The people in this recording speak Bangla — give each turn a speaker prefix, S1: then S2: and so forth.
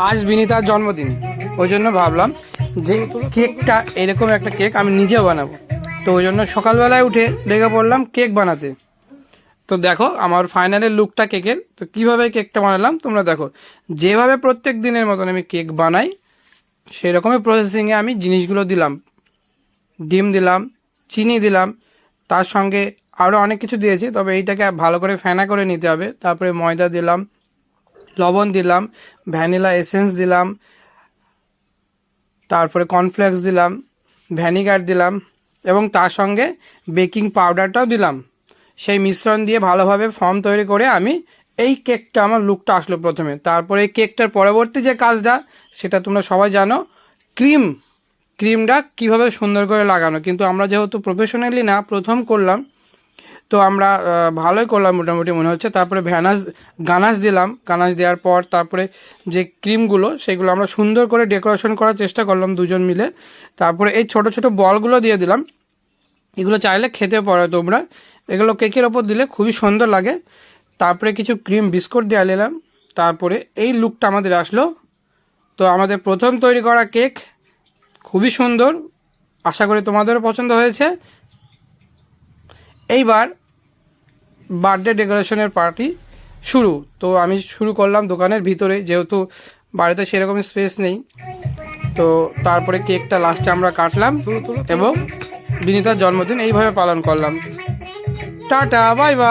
S1: আজ বিনিতার জন্মদিন, ওই জন্য ভাবলাম যে কেকটা এরকম একটা কেক আমি নিজেও বানাবো। তো ওই জন্য সকালবেলায় উঠে লেগে পড়লাম কেক বানাতে। তো দেখো আমার ফাইনালের লুকটা কেকের। তো কীভাবে কেকটা বানালাম তোমরা দেখো। যেভাবে প্রত্যেক দিনের মতন আমি কেক বানাই সেই রকমই প্রসেসিংয়ে আমি জিনিসগুলো দিলাম। ডিম দিলাম, চিনি দিলাম, তার সঙ্গে আরও অনেক কিছু দিয়েছি, তবে এইটাকে ভালো করে ফেনা করে নিতে হবে। তারপরে ময়দা দিলাম, লবণ দিলাম, ভ্যানিলা এসেন্স দিলাম, তারপরে কর্নফ্লেক্স দিলাম, ভ্যানিগার দিলাম এবং তার সঙ্গে বেকিং পাউডারটাও দিলাম। সেই মিশ্রণ দিয়ে ভালোভাবে ফর্ম তৈরি করে আমি এই কেকটা, আমার লুকটা আসলো প্রথমে। তারপরে এই কেকটার পরবর্তী যে কাজটা সেটা তোমরা সবাই জানো, ক্রিমটা কিভাবে সুন্দর করে লাগানো। কিন্তু আমরা যেহেতু প্রফেশনালি না, প্রথম করলাম, তো আমরা ভালোই করলাম মোটামুটি মনে হচ্ছে। তারপরে গানাশ দিলাম, গানাশ দেওয়ার পর তারপরে যে ক্রিমগুলো সেগুলো আমরা সুন্দর করে ডেকোরেশন করার চেষ্টা করলাম দুজন মিলে। তারপরে এই ছোট ছোট বলগুলো দিয়ে দিলাম। এগুলো চাইলে খেতে পারো তোমরা, এগুলো কেকের ওপর দিলে খুবই সুন্দর লাগে। তারপরে কিছু ক্রিম বিস্কুট দিয়ে দিলাম। তারপরে এই লুকটা আমাদের আসলো। তো আমাদের প্রথম তৈরি করা কেক খুবই সুন্দর, আশা করি তোমাদেরও পছন্দ হয়েছে। এইবার বার্থডে ডেকোরেশনের পার্টি শুরু। তো আমি শুরু করলাম দোকানের ভিতরে, যেহেতু বাড়িতে সেরকম স্পেস নেই। তো তারপরে কেকটা লাস্টে আমরা কাটলাম এবং বিনিতার জন্মদিন এইভাবে পালন করলাম। Tata, bye bye.